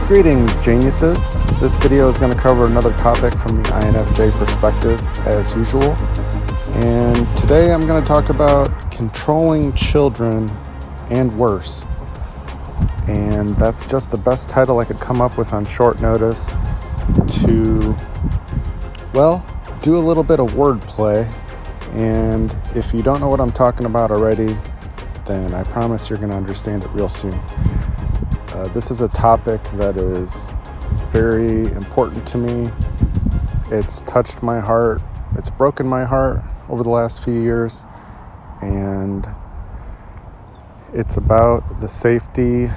Greetings, geniuses. This video is going to cover another topic from the INFJ perspective, as usual. And today I'm going to talk about controlling children and worse. And that's just the best title I could come up with on short notice to, well, do a little bit of wordplay. And if you don't know what I'm talking about already, then I promise you're going to understand it real soon. This is a topic that is very important to me. It's touched my heart. It's broken my heart over the last few years. And it's about the safety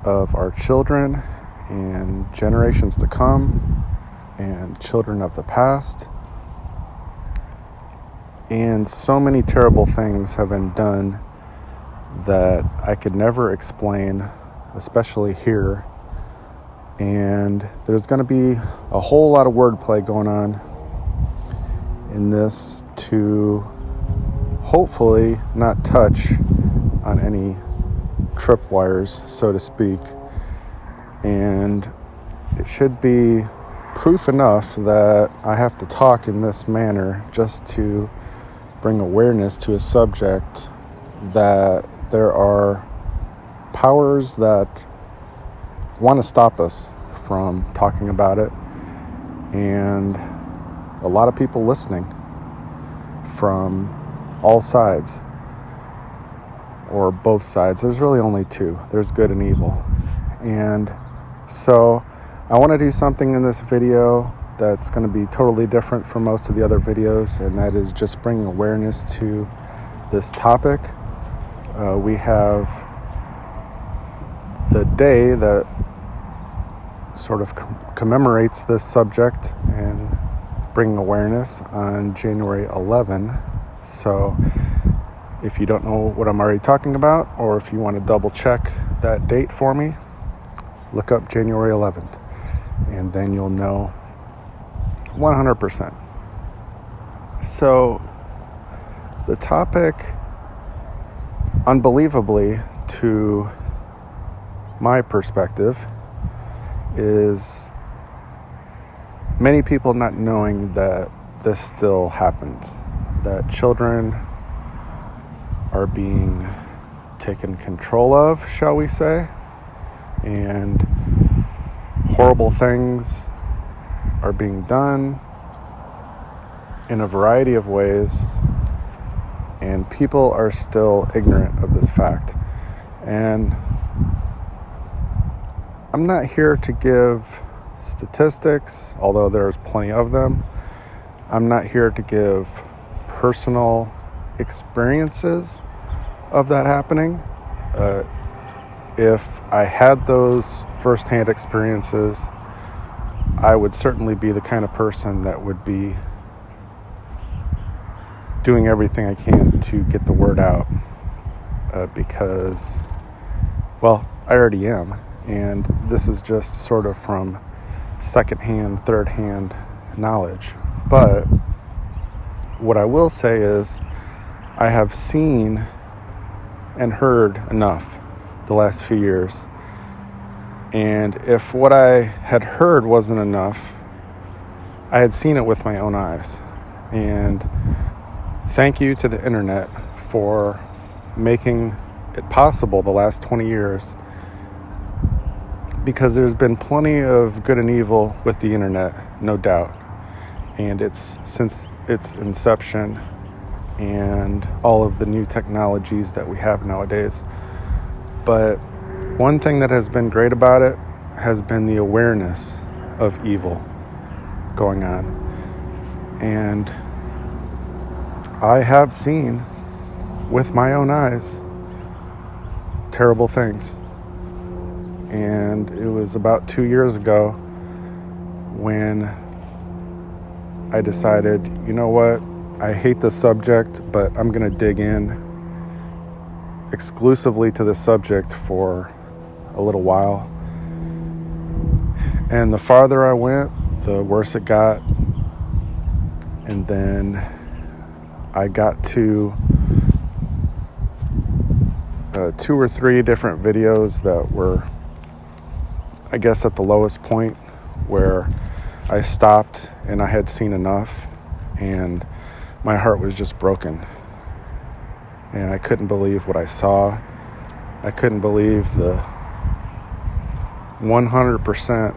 of our children and generations to come and children of the past. And so many terrible things have been done that I could never explain, especially here. And there's going to be a whole lot of wordplay going on in this to hopefully not touch on any tripwires, so to speak. And it should be proof enough that I have to talk in this manner just to bring awareness to a subject that there are powers that want to stop us from talking about it, and a lot of people listening from all sides, or both sides. There's really only two. There's good and evil. And so I want to do something in this video that's going to be totally different from most of the other videos, and that is just bringing awareness to this topic. We have the day that sort of commemorates this subject and bringing awareness on January 11. So if you don't know what I'm already talking about, or if you want to double check that date for me, look up January 11th, and then you'll know 100%. So the topic, unbelievably to my perspective, is many people not knowing that this still happens, that children are being taken control of, shall we say, and horrible things are being done in a variety of ways, and people are still ignorant of this fact. And I'm not here to give statistics, although there's plenty of them. I'm not here to give personal experiences of that happening. If I had those firsthand experiences, I would certainly be the kind of person that would be doing everything I can to get the word out, because, well, I already am. And this is just sort of from secondhand, third-hand knowledge. But what I will say is I have seen and heard enough the last few years. And if what I had heard wasn't enough, I had seen it with my own eyes. And thank you to the internet for making it possible the last 20 years, because there's been plenty of good and evil with the internet, no doubt. And it's since its inception and all of the new technologies that we have nowadays. But one thing that has been great about it has been the awareness of evil going on. And I have seen with my own eyes terrible things. And it was about 2 years ago when I decided, you know what, I hate the subject, but I'm going to dig in exclusively to the subject for a little while. And the farther I went, the worse it got. And then I got to 2 or 3 different videos that were I guess, at the lowest point where I stopped and I had seen enough, and my heart was just broken. And I couldn't believe what I saw. I couldn't believe the 100%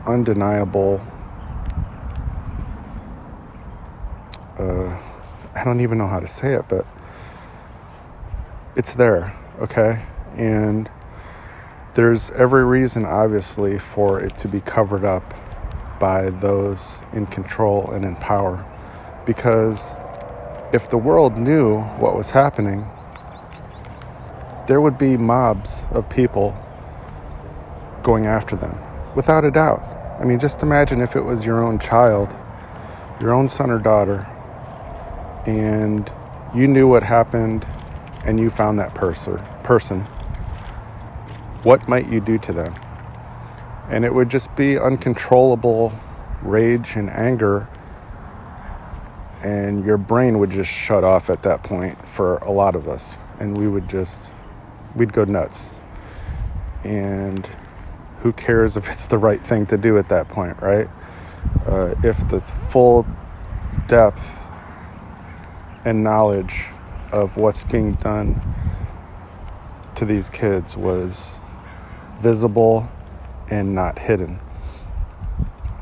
undeniable, I don't even know how to say it, but it's there, okay? And there's every reason, obviously, for it to be covered up by those in control and in power. Because if the world knew what was happening, there would be mobs of people going after them, without a doubt. I mean, just imagine if it was your own child, your own son or daughter, and you knew what happened and you found that person. What might you do to them? And it would just be uncontrollable rage and anger, and your brain would just shut off at that point for a lot of us, and we'd go nuts. And who cares if it's the right thing to do at that point, right? If the full depth and knowledge of what's being done to these kids was visible and not hidden.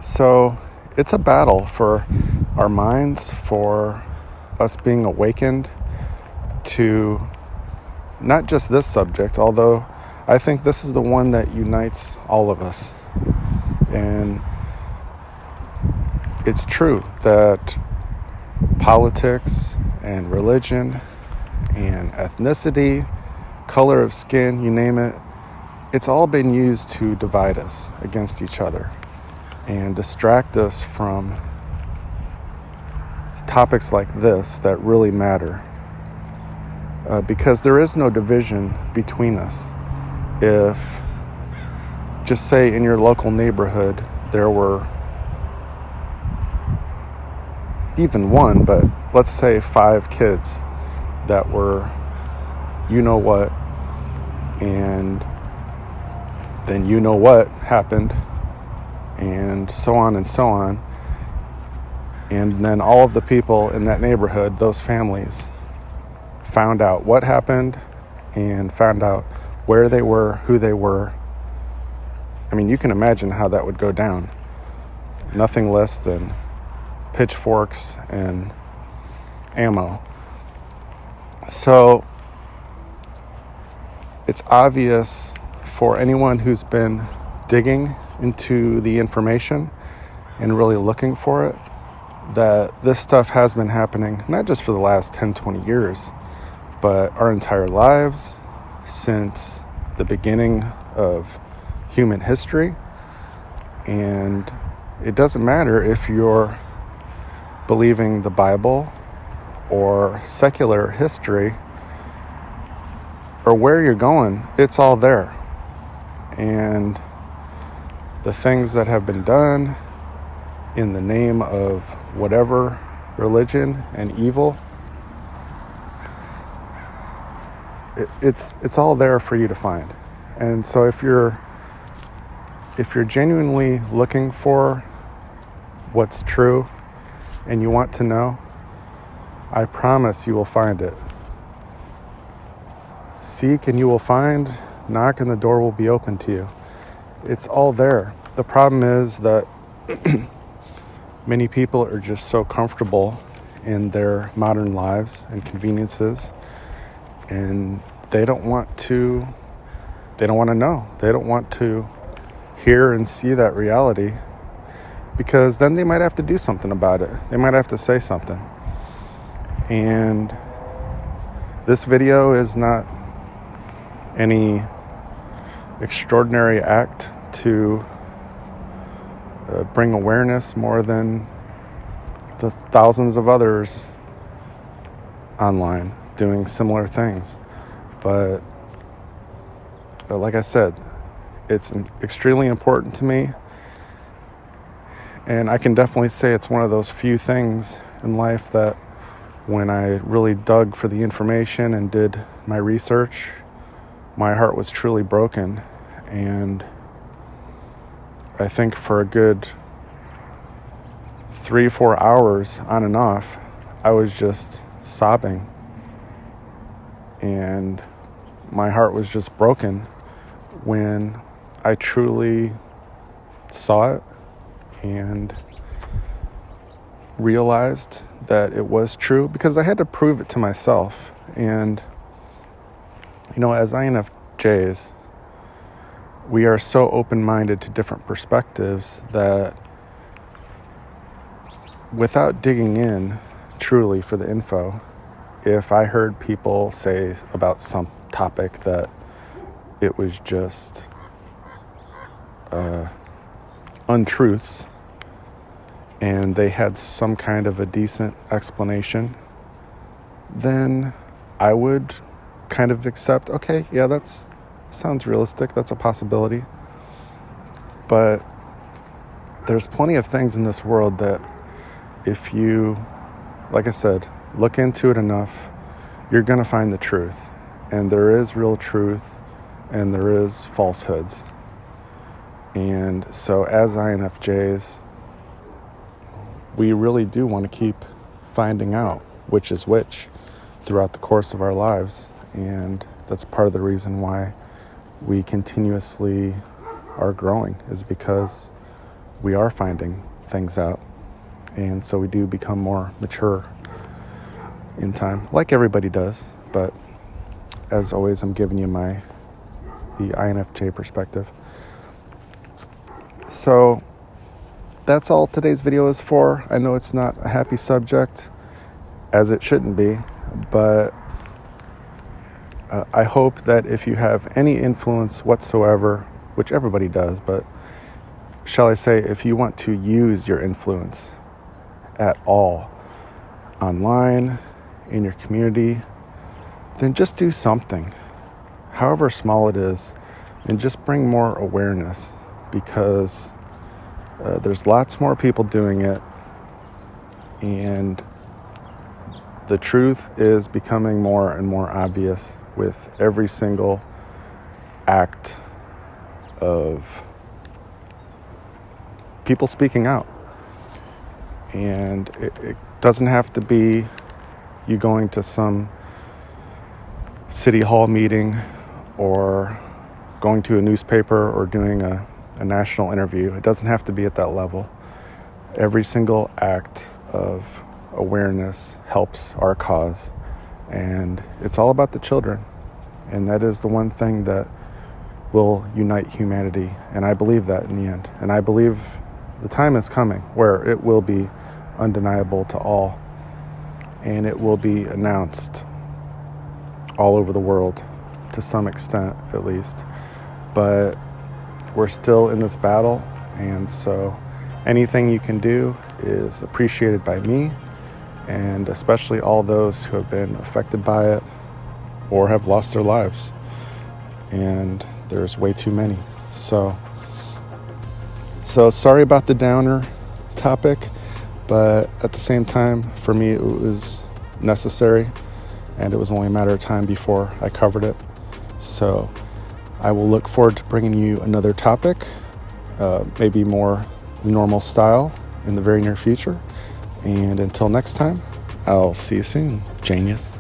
So it's a battle for our minds, for us being awakened to not just this subject, although I think this is the one that unites all of us. And it's true that politics and religion and ethnicity, color of skin, you name it, it's all been used to divide us against each other and distract us from topics like this that really matter. Because there is no division between us. If, just say in your local neighborhood, there were even one, but let's say 5 kids that were you know what, and then you know what happened, and so on and so on. And then all of the people in that neighborhood, those families, found out what happened and found out where they were, who they were. I mean, you can imagine how that would go down. Nothing less than pitchforks and ammo. So it's obvious for anyone who's been digging into the information and really looking for it that this stuff has been happening not just for the last 10, 20 years, but our entire lives, since the beginning of human history. And it doesn't matter if you're believing the Bible or secular history or where you're going, it's all there. And the things that have been done in the name of whatever religion and evil, it's all there for you to find. And so if you're genuinely looking for what's true and you want to know, I promise you will find it. Seek and you will find. Knock and the door will be open to you. It's all there. The problem is that many people are just so comfortable in their modern lives and conveniences, and they don't want to know. They don't want to hear and see that reality, because then they might have to do something about it. They might have to say something. And this video is not any extraordinary act to bring awareness more than the thousands of others online doing similar things. But like I said, it's extremely important to me. And I can definitely say it's one of those few things in life that when I really dug for the information and did my research, my heart was truly broken. And I think for a good 3-4 hours on and off, I was just sobbing. And my heart was just broken when I truly saw it and realized that it was true, because I had to prove it to myself. And, as INFJs, we are so open-minded to different perspectives that without digging in truly for the info, if I heard people say about some topic that it was just untruths, and they had some kind of a decent explanation, then I would kind of accept, okay, yeah, that sounds realistic, that's a possibility. But there's plenty of things in this world that if you, like I said, look into it enough, you're going to find the truth. And there is real truth and there is falsehoods. And so as INFJs, we really do want to keep finding out which is which throughout the course of our lives. And that's part of the reason why we continuously are growing, is because we are finding things out. And so we do become more mature in time, like everybody does. But as always, I'm giving you the INFJ perspective. So that's all today's video is for. I know it's not a happy subject, as it shouldn't be, but I hope that if you have any influence whatsoever, which everybody does, but shall I say, if you want to use your influence at all online, in your community, then just do something, however small it is, and just bring more awareness, because there's lots more people doing it, and the truth is becoming more and more obvious with every single act of people speaking out. And it doesn't have to be you going to some city hall meeting or going to a newspaper or doing a national interview. It doesn't have to be at that level. Every single act of awareness helps our cause. And it's all about the children. And that is the one thing that will unite humanity. And I believe that in the end. And I believe the time is coming where it will be undeniable to all. And it will be announced all over the world, to some extent at least. But we're still in this battle, and so anything you can do is appreciated by me, and especially all those who have been affected by it or have lost their lives. And there's way too many. So sorry about the downer topic, but at the same time, for me, it was necessary, and it was only a matter of time before I covered it. So I will look forward to bringing you another topic, maybe more normal style, in the very near future. And until next time, I'll see you soon, genius.